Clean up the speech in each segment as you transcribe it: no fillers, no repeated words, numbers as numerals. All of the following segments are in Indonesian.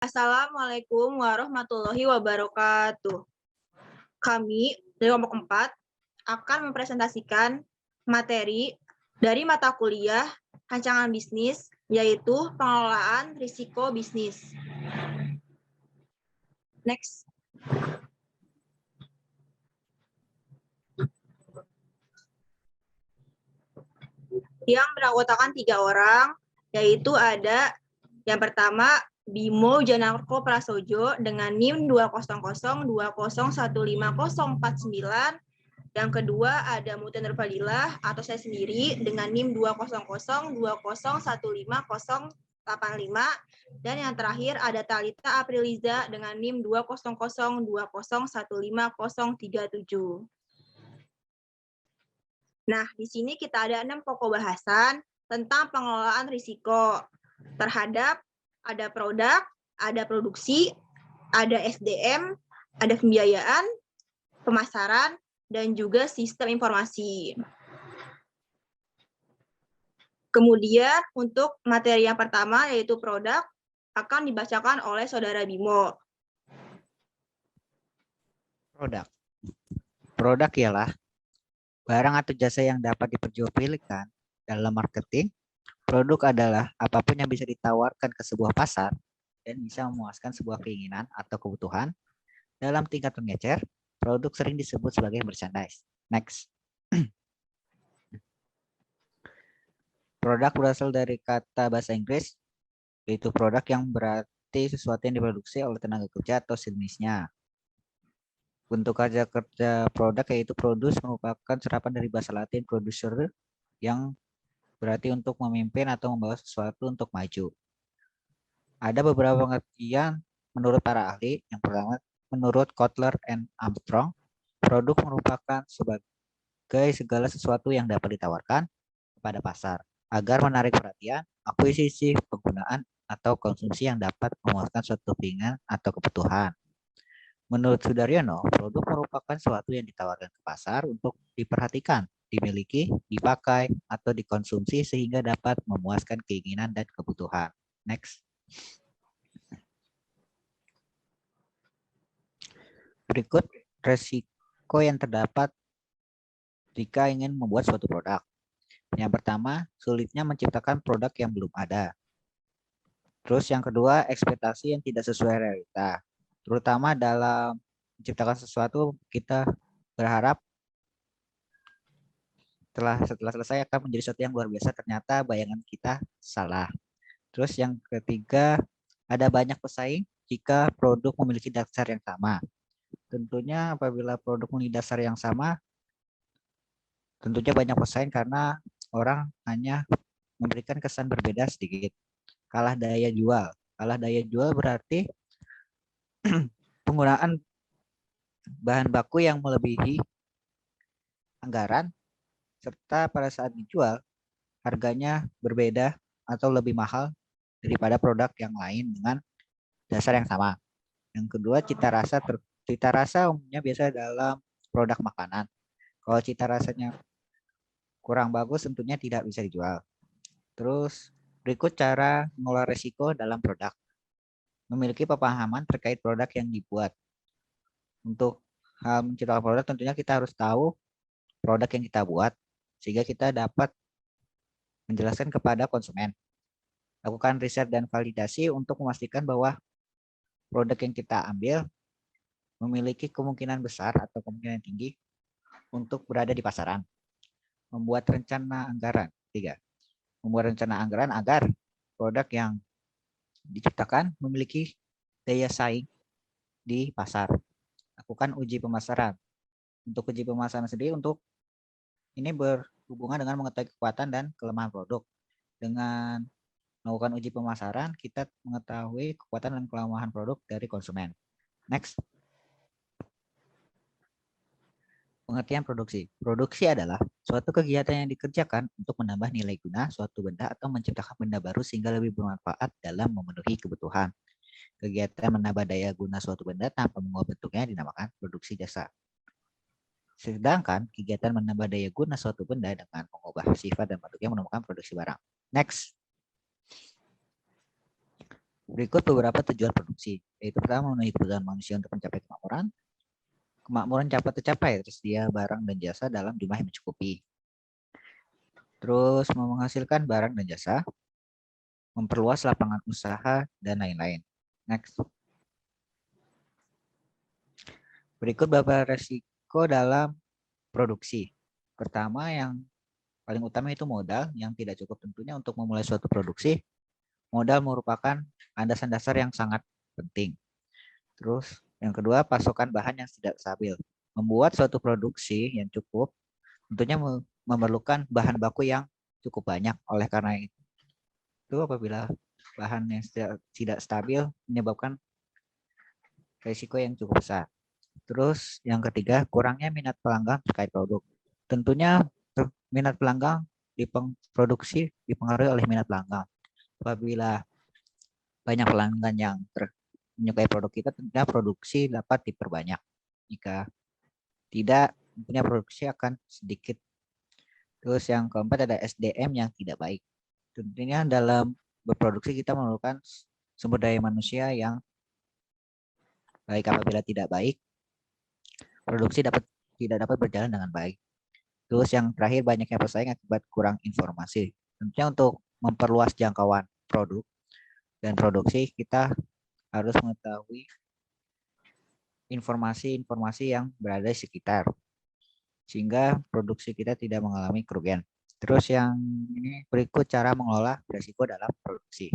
Assalamualaikum warahmatullahi wabarakatuh. Kami dari kelompok 4 akan mempresentasikan materi dari mata kuliah rancangan bisnis, yaitu pengelolaan risiko bisnis. Next. Yang beranggotakan 3 orang, yaitu ada yang pertama Bimo Janarko Prasojo dengan NIM 20020150499. Yang kedua ada Mutia Nurfadilah atau saya sendiri dengan NIM 20020150855. Dan yang terakhir ada Talita Apriliza dengan NIM 20020150337. Nah, di sini kita ada 6 pokok bahasan tentang pengelolaan risiko terhadap ada produk, ada produksi, ada SDM, ada pembiayaan, pemasaran, dan juga sistem informasi. Kemudian untuk materi yang pertama yaitu produk akan dibacakan oleh Saudara Bimo. Produk ialah barang atau jasa yang dapat diperjualbelikan dalam marketing. Produk adalah apapun yang bisa ditawarkan ke sebuah pasar dan bisa memuaskan sebuah keinginan atau kebutuhan. Dalam tingkat pengecer, produk sering disebut sebagai merchandise. Next. Produk berasal dari kata bahasa Inggris, yaitu produk yang berarti sesuatu yang diproduksi oleh tenaga kerja atau sejenisnya. Bentuk kerja produk yaitu produce merupakan serapan dari bahasa Latin producer yang berarti untuk memimpin atau membawa sesuatu untuk maju. Ada beberapa pengertian menurut para ahli. Yang pertama, menurut Kotler and Armstrong, produk merupakan sebagai segala sesuatu yang dapat ditawarkan kepada pasar agar menarik perhatian, akuisisi, penggunaan, atau konsumsi yang dapat memuaskan suatu keinginan atau kebutuhan. Menurut Sudaryono, produk merupakan sesuatu yang ditawarkan ke pasar untuk diperhatikan, dimiliki, dipakai, atau dikonsumsi sehingga dapat memuaskan keinginan dan kebutuhan. Next. Berikut resiko yang terdapat jika ingin membuat suatu produk. Yang pertama, sulitnya menciptakan produk yang belum ada. Terus yang kedua, ekspektasi yang tidak sesuai realita. Terutama dalam menciptakan sesuatu, kita berharap setelah selesai akan menjadi sesuatu yang luar biasa, ternyata bayangan kita salah. Terus yang ketiga, ada banyak pesaing jika produk memiliki dasar yang sama. Tentunya apabila produk memiliki dasar yang sama, tentunya banyak pesaing karena orang hanya memberikan kesan berbeda sedikit. Kalah daya jual. Kalah daya jual berarti penggunaan bahan baku yang melebihi anggaran, serta pada saat dijual, harganya berbeda atau lebih mahal daripada produk yang lain dengan dasar yang sama. Yang kedua, cita rasa umumnya biasa dalam produk makanan. Kalau cita rasanya kurang bagus, tentunya tidak bisa dijual. Terus, berikut cara mengelola risiko dalam produk. Memiliki pemahaman terkait produk yang dibuat. Untuk hal menciptakan produk, tentunya kita harus tahu produk yang kita buat, sehingga kita dapat menjelaskan kepada konsumen. Lakukan riset dan validasi untuk memastikan bahwa produk yang kita ambil memiliki kemungkinan besar atau kemungkinan tinggi untuk berada di pasaran. Membuat rencana anggaran. 3. Membuat rencana anggaran agar produk yang diciptakan memiliki daya saing di pasar. Lakukan uji pemasaran. Untuk uji pemasaran sendiri, untuk ini berhubungan dengan mengetahui kekuatan dan kelemahan produk. Dengan melakukan uji pemasaran, kita mengetahui kekuatan dan kelemahan produk dari konsumen. Next. Pengertian produksi. Produksi adalah suatu kegiatan yang dikerjakan untuk menambah nilai guna suatu benda atau menciptakan benda baru sehingga lebih bermanfaat dalam memenuhi kebutuhan. Kegiatan menambah daya guna suatu benda tanpa mengubah bentuknya dinamakan produksi jasa. Sedangkan kegiatan menambah daya guna suatu benda dengan mengubah sifat dan bentuknya menemukan produksi barang. Next. Berikut beberapa tujuan produksi, yaitu pertama memenuhi kebutuhan manusia untuk mencapai kemakmuran. Kemakmuran dapat tercapai tersedia barang dan jasa dalam jumlah yang mencukupi. Terus menghasilkan barang dan jasa, memperluas lapangan usaha, dan lain-lain. Next. Berikut beberapa resiko dalam produksi. Pertama, yang paling utama itu modal yang tidak cukup tentunya untuk memulai suatu produksi. Modal merupakan landasan dasar yang sangat penting. Terus yang kedua, pasokan bahan yang tidak stabil. Membuat suatu produksi yang cukup tentunya memerlukan bahan baku yang cukup banyak. Oleh karena itu apabila bahan yang tidak stabil menyebabkan risiko yang cukup besar. Terus yang ketiga, kurangnya minat pelanggan terkait produk. Tentunya minat pelanggan di produksi dipengaruhi oleh minat pelanggan. Apabila banyak pelanggan yang menyukai produk kita, tentunya produksi dapat diperbanyak. Jika tidak, tentunya produksi akan sedikit. Terus yang keempat ada SDM yang tidak baik. Tentunya dalam berproduksi kita memerlukan sumber daya manusia yang baik. Apabila tidak baik, produksi tidak dapat berjalan dengan baik. Terus yang terakhir, banyaknya pesaing akibat kurang informasi. Tentunya untuk memperluas jangkauan produk dan produksi, kita harus mengetahui informasi-informasi yang berada di sekitar, sehingga produksi kita tidak mengalami kerugian. Terus yang ini berikut cara mengelola risiko dalam produksi.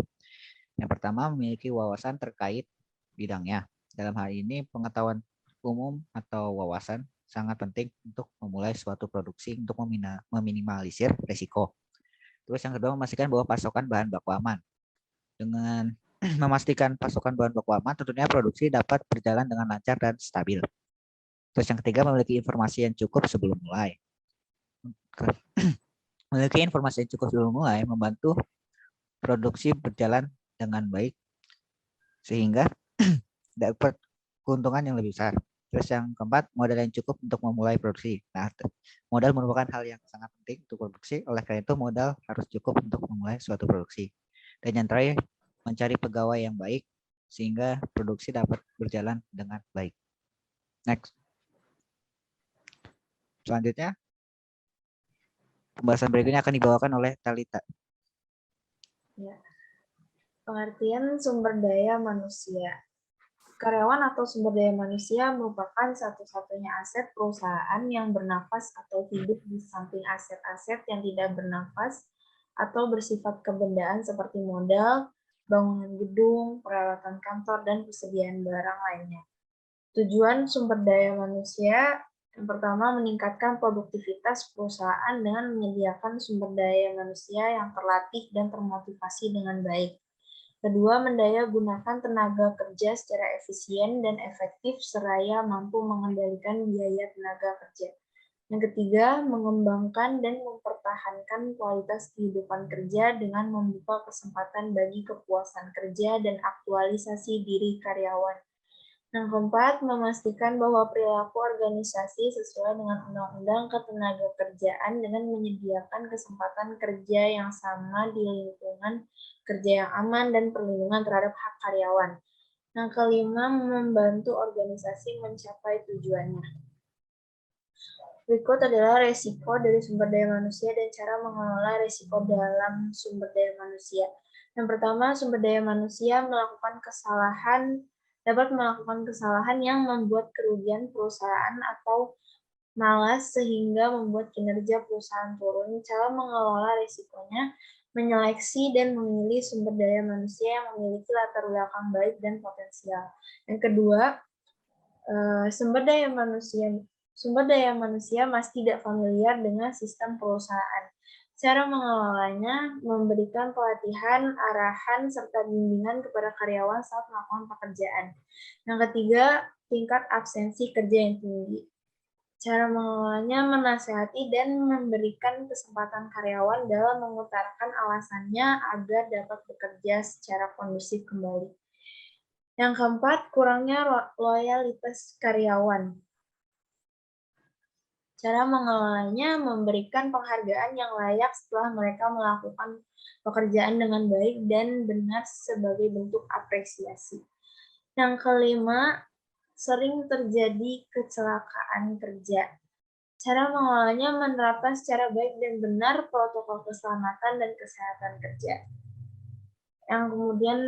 Yang pertama, memiliki wawasan terkait bidangnya. Dalam hal ini, pengetahuan umum atau wawasan sangat penting untuk memulai suatu produksi untuk meminimalisir risiko. Terus yang kedua, memastikan bahwa pasokan bahan baku aman. Dengan memastikan pasokan bahan baku aman, tentunya produksi dapat berjalan dengan lancar dan stabil. Terus yang ketiga, memiliki informasi yang cukup sebelum mulai. Memiliki informasi yang cukup sebelum mulai membantu produksi berjalan dengan baik sehingga dapat keuntungan yang lebih besar. Terus yang keempat, modal yang cukup untuk memulai produksi. Nah, modal merupakan hal yang sangat penting untuk produksi. Oleh karena itu, modal harus cukup untuk memulai suatu produksi. Dan yang terakhir, mencari pegawai yang baik sehingga produksi dapat berjalan dengan baik. Next. Selanjutnya, pembahasan berikutnya akan dibawakan oleh Talita. Ya. Pengertian sumber daya manusia. Karyawan atau sumber daya manusia merupakan satu-satunya aset perusahaan yang bernafas atau hidup di samping aset-aset yang tidak bernafas atau bersifat kebendaan seperti modal, bangunan gedung, peralatan kantor, dan persediaan barang lainnya. Tujuan sumber daya manusia yang pertama, meningkatkan produktivitas perusahaan dengan menyediakan sumber daya manusia yang terlatih dan termotivasi dengan baik. Kedua, mendaya gunakan tenaga kerja secara efisien dan efektif seraya mampu mengendalikan biaya tenaga kerja. Yang ketiga, mengembangkan dan mempertahankan kualitas kehidupan kerja dengan membuka kesempatan bagi kepuasan kerja dan aktualisasi diri karyawan. Yang keempat, memastikan bahwa perilaku organisasi sesuai dengan Undang-Undang Ketenagakerjaan dengan menyediakan kesempatan kerja yang sama di lingkungan kerja yang aman dan perlindungan terhadap hak karyawan. Yang kelima, membantu organisasi mencapai tujuannya. Berikut adalah resiko dari sumber daya manusia dan cara mengelola resiko dalam sumber daya manusia. Yang pertama, sumber daya manusia dapat melakukan kesalahan yang membuat kerugian perusahaan atau malas sehingga membuat kinerja perusahaan turun. Cara mengelola risikonya, menyeleksi dan memilih sumber daya manusia yang memiliki latar belakang baik dan potensial. Yang kedua, sumber daya manusia masih tidak familiar dengan sistem perusahaan. Cara mengelolanya, memberikan pelatihan, arahan, serta bimbingan kepada karyawan saat melakukan pekerjaan. Yang ketiga, tingkat absensi kerja yang tinggi. Cara mengelolanya, menasihati dan memberikan kesempatan karyawan dalam mengutarakan alasannya agar dapat bekerja secara kondusif kembali. Yang keempat, kurangnya loyalitas karyawan. Cara mengelolanya memberikan penghargaan yang layak setelah mereka melakukan pekerjaan dengan baik dan benar sebagai bentuk apresiasi. Yang kelima, sering terjadi kecelakaan kerja. Cara mengelolanya menerapkan secara baik dan benar protokol keselamatan dan kesehatan kerja. Yang kemudian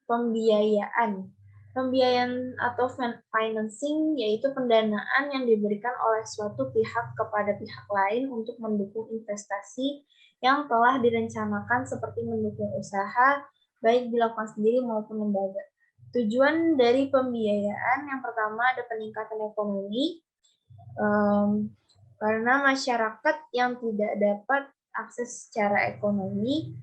pembiayaan. Pembiayaan atau financing yaitu pendanaan yang diberikan oleh suatu pihak kepada pihak lain untuk mendukung investasi yang telah direncanakan seperti mendukung usaha, baik dilakukan sendiri maupun lembaga. Tujuan dari pembiayaan yang pertama ada peningkatan ekonomi, karena masyarakat yang tidak dapat akses secara ekonomi,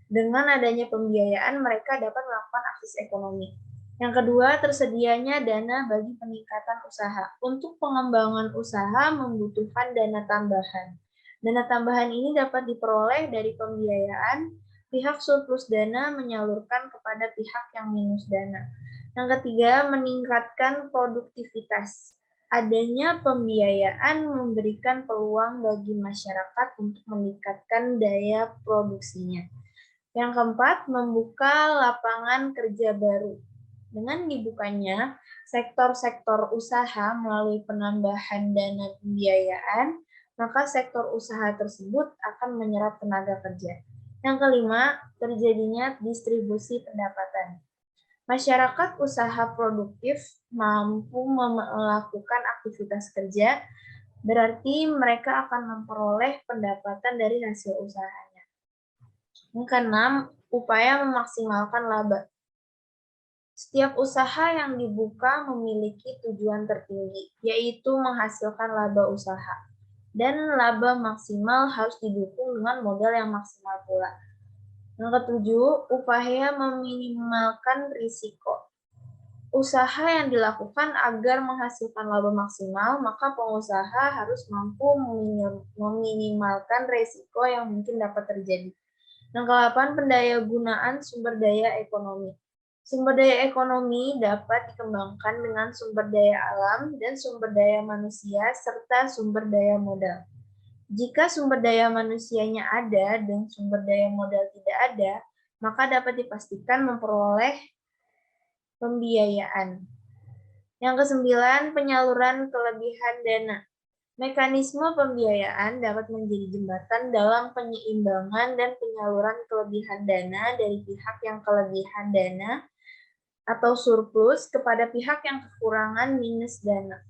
dengan adanya pembiayaan mereka dapat melakukan akses ekonomi. Yang kedua, tersedianya dana bagi peningkatan usaha. Untuk pengembangan usaha membutuhkan dana tambahan. Dana tambahan ini dapat diperoleh dari pembiayaan, pihak surplus dana menyalurkan kepada pihak yang minus dana. Yang ketiga, meningkatkan produktivitas. Adanya pembiayaan memberikan peluang bagi masyarakat untuk meningkatkan daya produksinya. Yang keempat, membuka lapangan kerja baru. Dengan dibukanya sektor-sektor usaha melalui penambahan dana pembiayaan, maka sektor usaha tersebut akan menyerap tenaga kerja. Yang kelima, terjadinya distribusi pendapatan. Masyarakat usaha produktif mampu melakukan aktivitas kerja, berarti mereka akan memperoleh pendapatan dari hasil usahanya. Yang keenam, upaya memaksimalkan laba. Setiap usaha yang dibuka memiliki tujuan tertinggi, yaitu menghasilkan laba usaha. Dan laba maksimal harus didukung dengan modal yang maksimal pula. Yang ketujuh, upaya meminimalkan risiko. Usaha yang dilakukan agar menghasilkan laba maksimal, maka pengusaha harus mampu meminimalkan risiko yang mungkin dapat terjadi. Yang ke-8, pendayagunaan sumber daya ekonomi. Sumber daya ekonomi dapat dikembangkan dengan sumber daya alam dan sumber daya manusia serta sumber daya modal. Jika sumber daya manusianya ada dan sumber daya modal tidak ada, maka dapat dipastikan memperoleh pembiayaan. Yang ke-9, penyaluran kelebihan dana. Mekanisme pembiayaan dapat menjadi jembatan dalam penyeimbangan dan penyaluran kelebihan dana dari pihak yang kelebihan dana atau surplus kepada pihak yang kekurangan minus dana.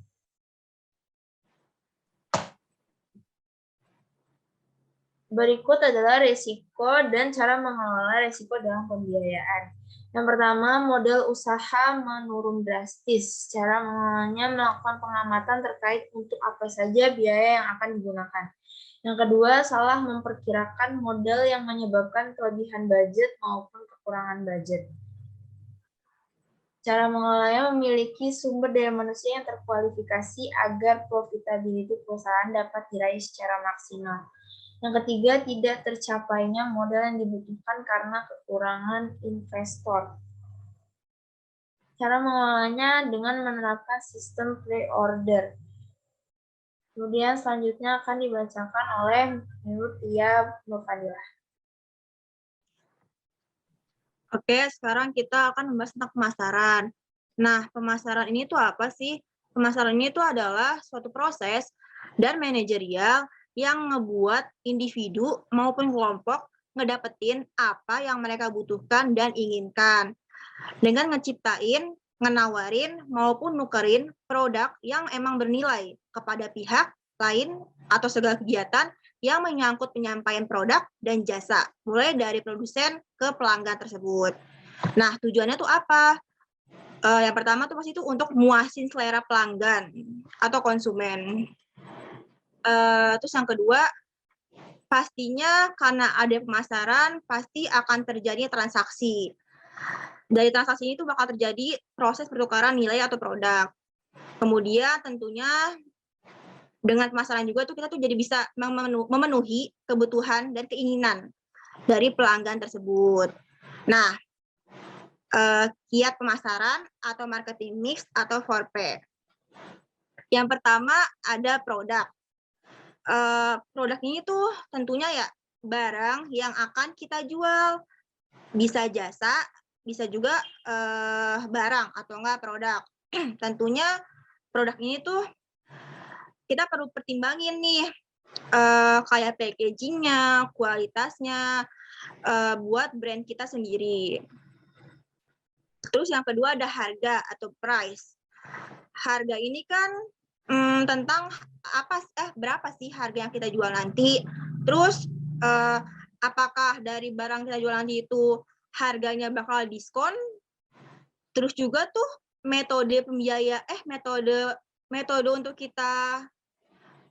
Berikut adalah risiko dan cara mengelola risiko dalam pembiayaan. Yang pertama, modal usaha menurun drastis. Cara mengelolanya melakukan pengamatan terkait untuk apa saja biaya yang akan digunakan. Yang kedua, salah memperkirakan modal yang menyebabkan kelebihan budget maupun kekurangan budget. Cara mengelolanya memiliki sumber daya manusia yang terkualifikasi agar profitability perusahaan dapat diraih secara maksimal. Yang ketiga, tidak tercapainya modal yang dibutuhkan karena kekurangan investor. Cara mengelolanya dengan menerapkan sistem pre-order. Kemudian selanjutnya akan dibacakan oleh Tia Nurfadilah. Oke, sekarang kita akan membahas tentang pemasaran. Nah, pemasaran ini tuh apa sih? Pemasaran ini tuh adalah suatu proses dan manajerial yang ngebuat individu maupun kelompok ngedapetin apa yang mereka butuhkan dan inginkan. Dengan ngeciptain, ngenawarin, maupun nukerin produk yang emang bernilai kepada pihak lain atau segala kegiatan yang menyangkut penyampaian produk dan jasa, mulai dari produsen ke pelanggan tersebut. Nah, tujuannya tuh apa? Yang pertama tuh pasti itu untuk muasin selera pelanggan atau konsumen. Terus yang kedua, pastinya karena ada pemasaran, pasti akan terjadi transaksi. Dari transaksi ini tuh bakal terjadi proses pertukaran nilai atau produk. Kemudian tentunya dengan pemasaran juga tuh kita tuh jadi bisa memenuhi kebutuhan dan keinginan dari pelanggan tersebut. Nah, kiat pemasaran atau marketing mix atau 4P. Yang pertama ada produk. produk ini tuh tentunya ya barang yang akan kita jual. Bisa jasa, bisa juga barang atau enggak produk. Tentunya produk ini tuh kita perlu pertimbangin nih, kayak packaging-nya, kualitasnya, buat brand kita sendiri. Terus yang kedua ada harga atau price. Harga ini kan tentang berapa sih harga yang kita jual nanti. Terus apakah dari barang kita jual nanti itu harganya bakal diskon. Terus juga tuh metode untuk kita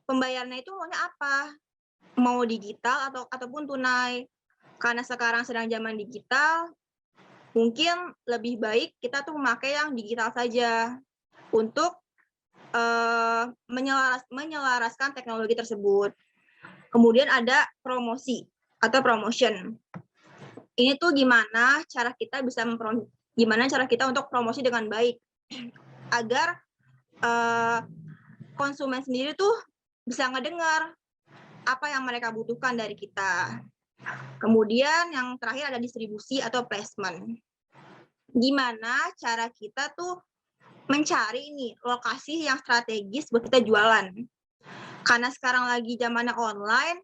pembayarannya itu maunya apa? Mau digital ataupun tunai. Karena sekarang sedang zaman digital, mungkin lebih baik kita tuh memakai yang digital saja untuk menyelaraskan teknologi tersebut. Kemudian ada promosi atau promotion. Ini tuh gimana cara kita untuk promosi dengan baik agar konsumen sendiri tuh bisa ngedengar apa yang mereka butuhkan dari kita. Kemudian yang terakhir ada distribusi atau placement. Gimana cara kita tuh mencari nih lokasi yang strategis buat kita jualan. Karena sekarang lagi zamannya online,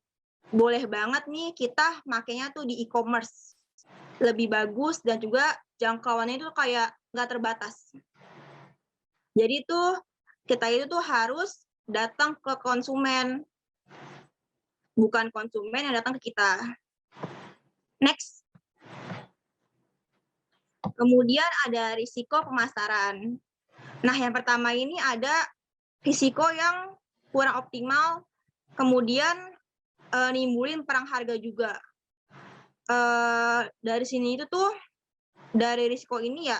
boleh banget nih kita makainya tuh di e-commerce. Lebih bagus dan juga jangkauannya itu kayak nggak terbatas. Jadi tuh kita itu tuh harus datang ke konsumen, bukan konsumen yang datang ke kita. Next. Kemudian ada risiko pemasaran. Nah, yang pertama ini ada risiko yang kurang optimal, kemudian nimbulin perang harga juga. Dari sini itu tuh, dari risiko ini ya,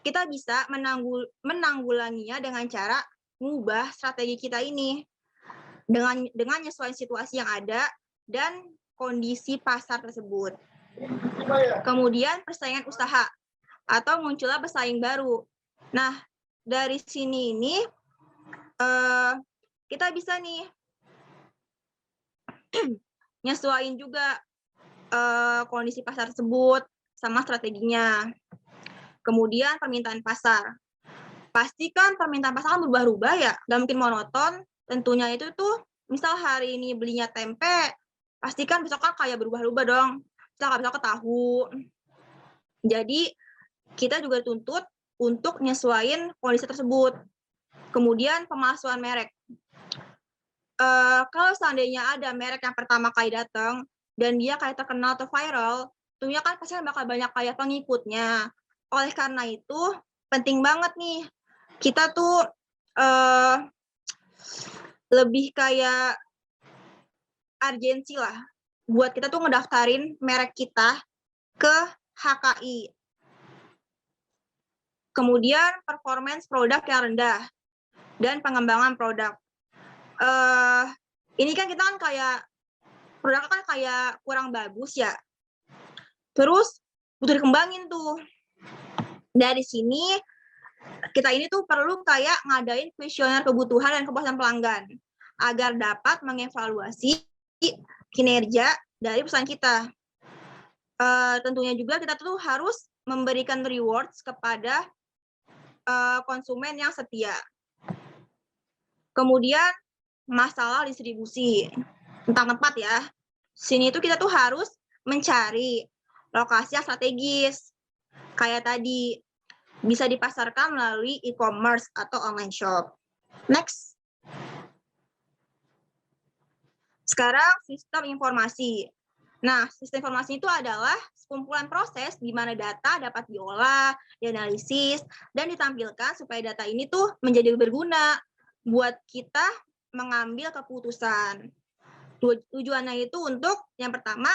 kita bisa menanggulanginya dengan cara mengubah strategi kita ini dengan nyesuaiin situasi yang ada dan kondisi pasar tersebut. Kemudian persaingan usaha atau munculnya pesaing baru. Nah, dari sini ini kita bisa nih nyesuaiin juga kondisi pasar tersebut sama strateginya. Kemudian permintaan pasar. Pastikan permintaan pasar kan berubah-ubah ya, nggak mungkin monoton. Tentunya itu tuh, misal hari ini belinya tempe, pastikan besok kan kayak berubah-ubah dong. Misal ke tahu. Jadi kita juga dituntut untuk nyesuaiin kondisi tersebut. Kemudian pemalsuan merek. Kalau seandainya ada merek yang pertama kali datang dan dia kayak terkenal atau viral, tentunya kan pasti bakal banyak kayak pengikutnya. Oleh karena itu penting banget nih kita tuh lebih kayak urgensi lah buat kita tuh ngedaftarin merek kita ke HKI. Kemudian performance produk yang rendah dan pengembangan produk. Ini kan kita kan kayak produknya kan kayak kurang bagus ya. Terus butuh dikembangin tuh. Dari sini kita ini tuh perlu kayak ngadain kuesioner kebutuhan dan kepuasan pelanggan agar dapat mengevaluasi kinerja dari perusahaan kita. Tentunya juga kita tuh harus memberikan rewards kepada konsumen yang setia. Kemudian masalah distribusi tentang tempat ya. Sini tuh kita tuh harus mencari lokasi yang strategis. Kayak tadi bisa dipasarkan melalui e-commerce atau online shop. Next. Sekarang sistem informasi. Nah, sistem informasi itu adalah sekumpulan proses di mana data dapat diolah, dianalisis, dan ditampilkan supaya data ini tuh menjadi berguna buat kita mengambil keputusan. Tujuannya itu untuk yang pertama,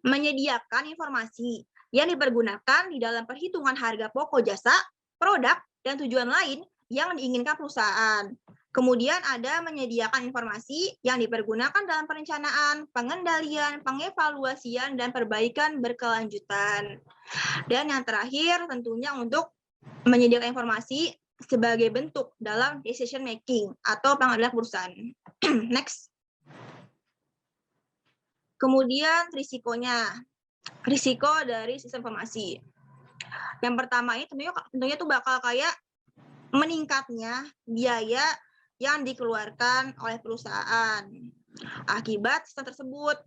menyediakan informasi yang dipergunakan di dalam perhitungan harga pokok jasa, produk, dan tujuan lain yang diinginkan perusahaan. Kemudian ada menyediakan informasi yang dipergunakan dalam perencanaan, pengendalian, pengevaluasian, dan perbaikan berkelanjutan. Dan yang terakhir tentunya untuk menyediakan informasi sebagai bentuk dalam decision making atau pengambilan keputusan. Next. Kemudian risikonya. Risiko dari sistem informasi. Yang pertama ini tentunya tuh bakal kayak meningkatnya biaya yang dikeluarkan oleh perusahaan akibat sistem tersebut.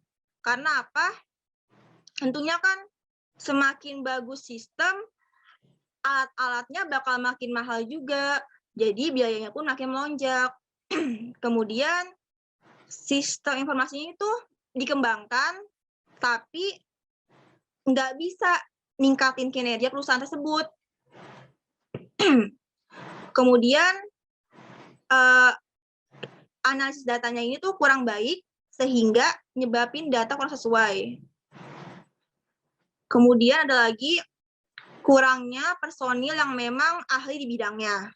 Karena apa? Tentunya kan semakin bagus sistem, alat-alatnya bakal makin mahal juga. Jadi biayanya pun makin melonjak. Kemudian sistem informasinya itu dikembangkan, tapi nggak bisa ningkatin kinerja perusahaan tersebut. Kemudian analisis datanya ini tuh kurang baik sehingga nyebabin data kurang sesuai. Kemudian ada lagi kurangnya personil yang memang ahli di bidangnya.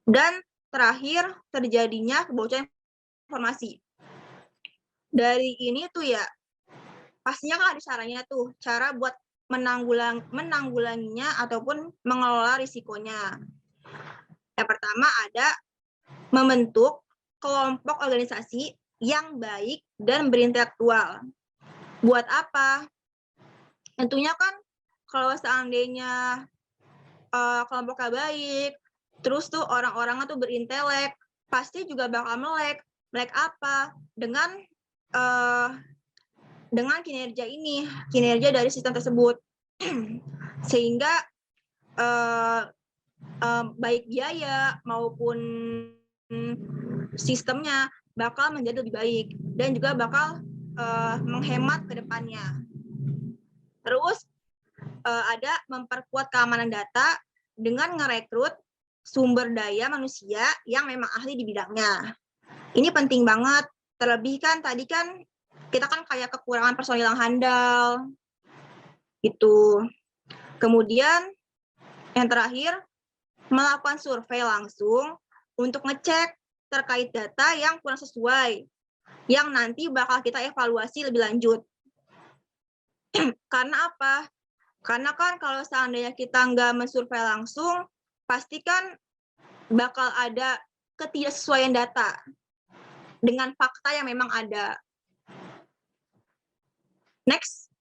Dan terakhir terjadinya kebocoran informasi. Dari ini tuh ya pastinya kan ada caranya tuh, cara buat menanggulanginya ataupun mengelola risikonya. Yang pertama ada membentuk kelompok organisasi yang baik dan berintelektual. Buat apa? Tentunya kan kalau seandainya kelompoknya baik, terus tuh orang-orangnya tuh berintelek, pasti juga bakal melek. Melek apa? Dengan kinerja dari sistem tersebut. Sehingga baik biaya maupun sistemnya bakal menjadi lebih baik dan juga bakal menghemat ke depannya. Terus ada memperkuat keamanan data dengan merekrut sumber daya manusia yang memang ahli di bidangnya. Ini penting banget. Terlebih kan tadi kan kita kan kayak kekurangan personil yang handal. Gitu. Kemudian yang terakhir melakukan survei langsung untuk ngecek terkait data yang kurang sesuai, yang nanti bakal kita evaluasi lebih lanjut. Karena apa? Karena kan kalau seandainya kita nggak mensurvei langsung, pasti kan bakal ada ketidaksesuaian data dengan fakta yang memang ada. Next.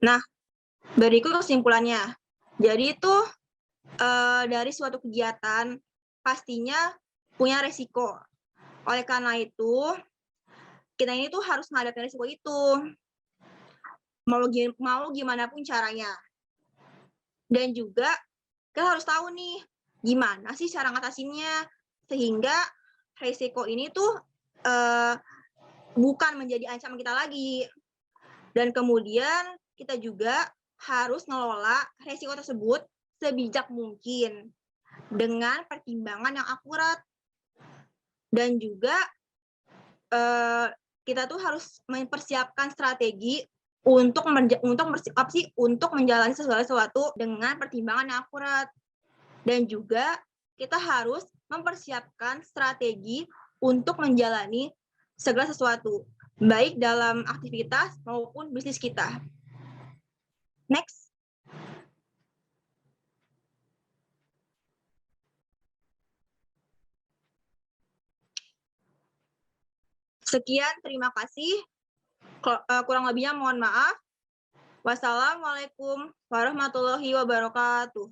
Nah, berikut kesimpulannya. Jadi itu dari suatu kegiatan pastinya punya resiko. Oleh karena itu, kita ini tuh harus menghadapi resiko itu. Mau gimana pun caranya. Dan juga kita harus tahu nih, gimana sih cara ngatasinnya. Sehingga resiko ini tuh bukan menjadi ancaman kita lagi. Dan kemudian kita juga harus ngelola resiko tersebut sebijak mungkin dengan pertimbangan yang akurat. Dan juga kita tuh harus mempersiapkan strategi untuk menjalani sesuatu dengan pertimbangan yang akurat. Dan juga kita harus mempersiapkan strategi untuk menjalani segala sesuatu, baik dalam aktivitas maupun bisnis kita. Next. Sekian, terima kasih. Kurang lebihnya mohon maaf. Wassalamualaikum warahmatullahi wabarakatuh.